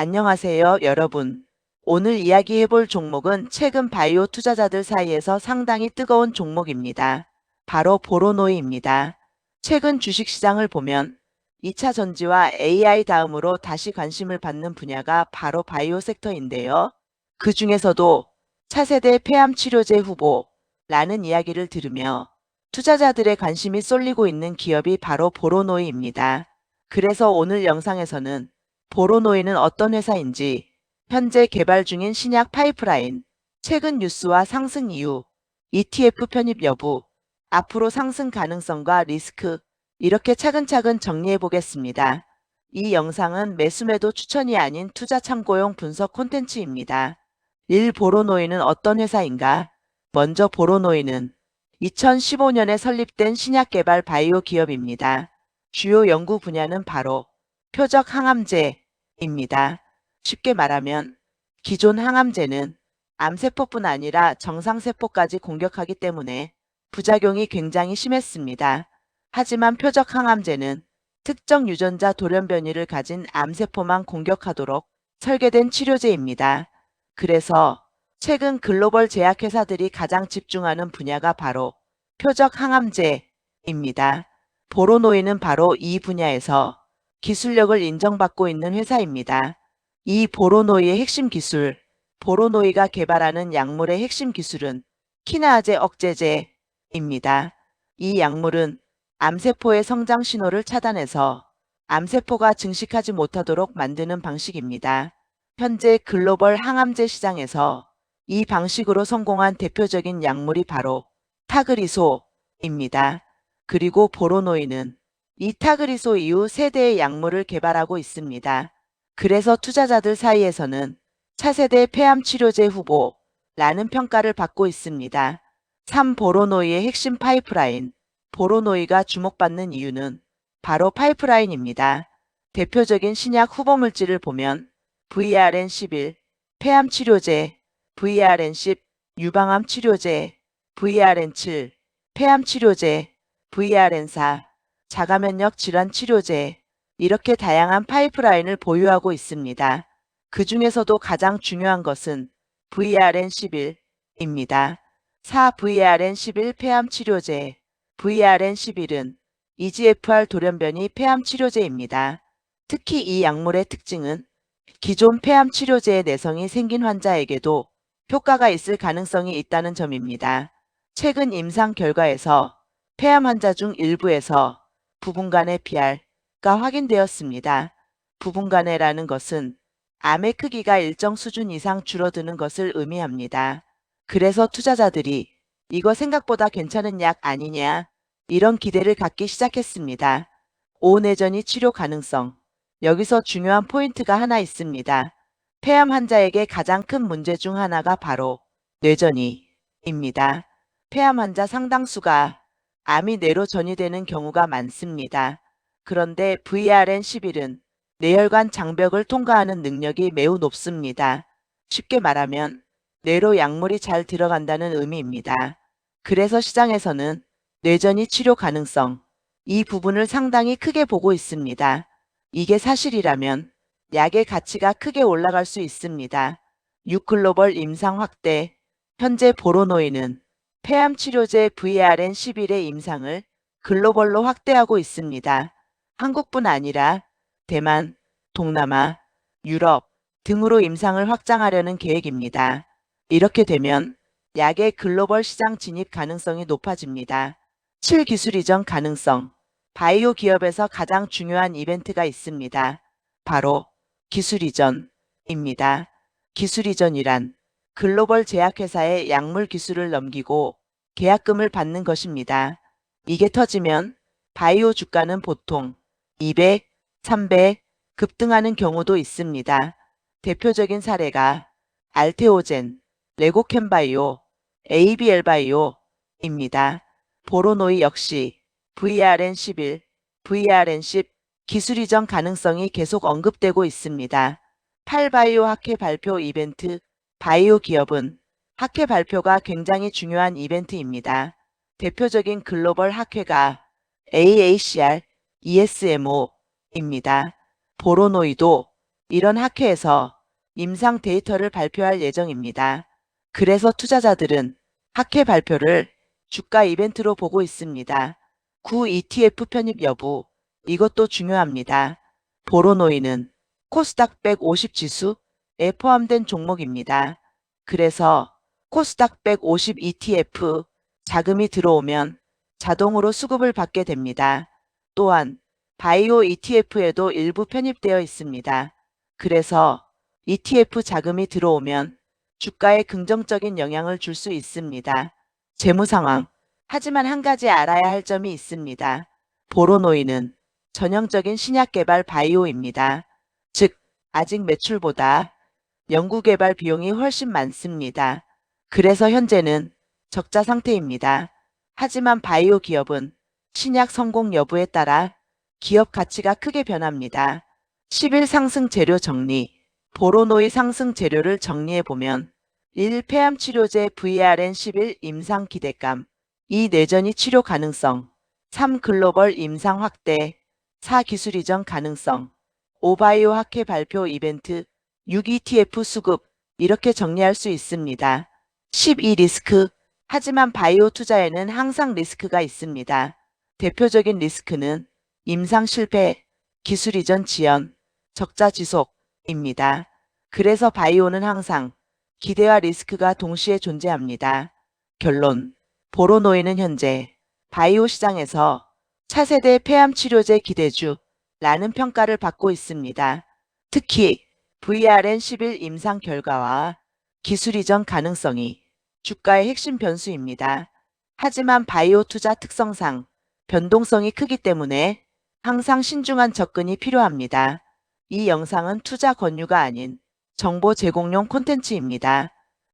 안녕하세요, 여러분. 오늘 이야기해볼 종목은 최근 바이오 투자자들 사이에서 상당히 뜨거운 종목입니다. 바로 보로노이입니다. 최근 주식시장을 보면 2차 전지와 AI 다음으로 다시 관심을 받는 분야가 바로 바이오 섹터인데요. 그 중에서도 차세대 폐암 치료제 후보라는 이야기를 들으며 투자자들의 관심이 쏠리고 있는 기업이 바로 보로노이입니다. 그래서 오늘 영상에서는 보로노이는 어떤 회사인지, 현재 개발 중인 신약 파이프라인, 최근 뉴스와 상승 이유, ETF 편입 여부, 앞으로 상승 가능성과 리스크, 이렇게 차근차근 정리해 보겠습니다. 이 영상은 매수매도 추천이 아닌 투자 참고용 분석 콘텐츠입니다. 1. 보로노이는 어떤 회사인가? 먼저 보로노이는 2015년에 설립된 신약 개발 바이오 기업입니다. 주요 연구 분야는 바로 표적 항암제입니다. 쉽게 말하면 기존 항암제는 암세포뿐 아니라 정상세포까지 공격하기 때문에 부작용이 굉장히 심했습니다. 하지만 표적 항암제는 특정 유전자 돌연변이를 가진 암세포만 공격하도록 설계된 치료제입니다. 그래서 최근 글로벌 제약회사들이 가장 집중하는 분야가 바로 표적 항암제입니다. 보로노이는 바로 이 분야에서 기술력을 인정받고 있는 회사입니다. 이 보로노이의 핵심 기술, 보로노이가 개발하는 약물의 핵심 기술은 키나아제 억제제입니다. 이 약물은 암세포의 성장 신호를 차단해서 암세포가 증식하지 못하도록 만드는 방식입니다. 현재 글로벌 항암제 시장에서 이 방식으로 성공한 대표적인 약물이 바로 타그리소입니다. 그리고 보로노이는 이 타그리소 이후 세대의 약물을 개발하고 있습니다. 그래서 투자자들 사이에서는 차세대 폐암 치료제 후보라는 평가를 받고 있습니다. 3. 보로노이의 핵심 파이프라인. 보로노이가 주목받는 이유는 바로 파이프라인입니다. 대표적인 신약 후보물질을 보면 VRN11 폐암 치료제, VRN10 유방암 치료제, VRN7 폐암 치료제, VRN4 자가면역 질환 치료제, 이렇게 다양한 파이프라인을 보유하고 있습니다. 그 중에서도 가장 중요한 것은 VRN11입니다. 4. VRN11 폐암 치료제. VRN11은 EGFR 돌연변이 폐암 치료제입니다. 특히 이 약물의 특징은 기존 폐암 치료제의 내성이 생긴 환자에게도 효과가 있을 가능성이 있다는 점입니다. 최근 임상 결과에서 폐암 환자 중 일부에서 부분간의 PR가 확인되었습니다. 부분간회라는 것은 암의 크기가 일정 수준 이상 줄어드는 것을 의미합니다. 그래서 투자자들이 이거 생각보다 괜찮은 약 아니냐, 이런 기대를 갖기 시작했습니다. 5. 내전이 치료 가능성. 여기서 중요한 포인트가 하나 있습니다. 폐암 환자에게 가장 큰 문제 중 하나가 바로 뇌전이입니다. 폐암 환자 상당수가 암이 뇌로 전이되는 경우가 많습니다. 그런데 VRN11은 뇌혈관 장벽을 통과하는 능력이 매우 높습니다. 쉽게 말하면 뇌로 약물이 잘 들어간다는 의미입니다. 그래서 시장에서는 뇌전이 치료 가능성, 이 부분을 상당히 크게 보고 있습니다. 이게 사실이라면 약의 가치가 크게 올라갈 수 있습니다. 6. 글로벌 임상 확대. 현재 보로노이는 폐암 치료제 VRN11의 임상을 글로벌로 확대하고 있습니다. 한국뿐 아니라 대만, 동남아, 유럽 등으로 임상을 확장하려는 계획입니다. 이렇게 되면 약의 글로벌 시장 진입 가능성이 높아집니다. 7. 기술 이전 가능성. 바이오 기업에서 가장 중요한 이벤트가 있습니다. 바로 기술 이전입니다. 기술 이전이란 글로벌 제약회사에 약물 기술을 넘기고 계약금을 받는 것입니다. 이게 터지면 바이오 주가는 보통 200, 300 급등하는 경우도 있습니다. 대표적인 사례가 알테오젠, 레고캠바이오, ABL바이오입니다. 보로노이 역시 VRN11, VRN10 기술 이전 가능성이 계속 언급되고 있습니다. 8. 바이오 학회 발표 이벤트. 바이오 기업은 학회 발표가 굉장히 중요한 이벤트입니다. 대표적인 글로벌 학회가 AACR, ESMO입니다. 보로노이도 이런 학회에서 임상 데이터를 발표할 예정입니다. 그래서 투자자들은 학회 발표를 주가 이벤트로 보고 있습니다. 구 ETF 편입 여부, 이것도 중요합니다. 보로노이는 코스닥 150 지수에 포함된 종목입니다. 그래서 코스닥 150 ETF 자금이 들어오면 자동으로 수급을 받게 됩니다. 또한 바이오 ETF에도 일부 편입되어 있습니다. 그래서 ETF 자금이 들어오면 주가에 긍정적인 영향을 줄 수 있습니다. 재무 상황. 하지만 한 가지 알아야 할 점이 있습니다. 보로노이는 전형적인 신약 개발 바이오입니다. 즉, 아직 매출보다 연구개발 비용이 훨씬 많습니다. 그래서 현재는 적자 상태입니다. 하지만 바이오 기업은 신약 성공 여부에 따라 기업 가치가 크게 변합니다. 10일 상승 재료 정리. 보로노이 상승 재료를 정리해보면 1. 폐암 치료제 VRN 11 임상 기대감 2. 내전이 치료 가능성 3. 글로벌 임상 확대 4. 기술 이전 가능성 5. 바이오 학회 발표 이벤트 6. ETF 수급 이렇게 정리할 수 있습니다. 12. 리스크. 하지만 바이오 투자에는 항상 리스크가 있습니다. 대표적인 리스크는 임상 실패, 기술 이전 지연, 적자 지속입니다. 그래서 바이오는 항상 기대와 리스크가 동시에 존재합니다. 결론. 보로노이는 현재 바이오 시장에서 차세대 폐암 치료제 기대주라는 평가를 받고 있습니다. 특히 VRN 11 임상 결과와 기술 이전 가능성이 주가의 핵심 변수입니다. 하지만 바이오 투자 특성상 변동성이 크기 때문에 항상 신중한 접근이 필요합니다. 이 영상은 투자 권유가 아닌 정보 제공용 콘텐츠입니다.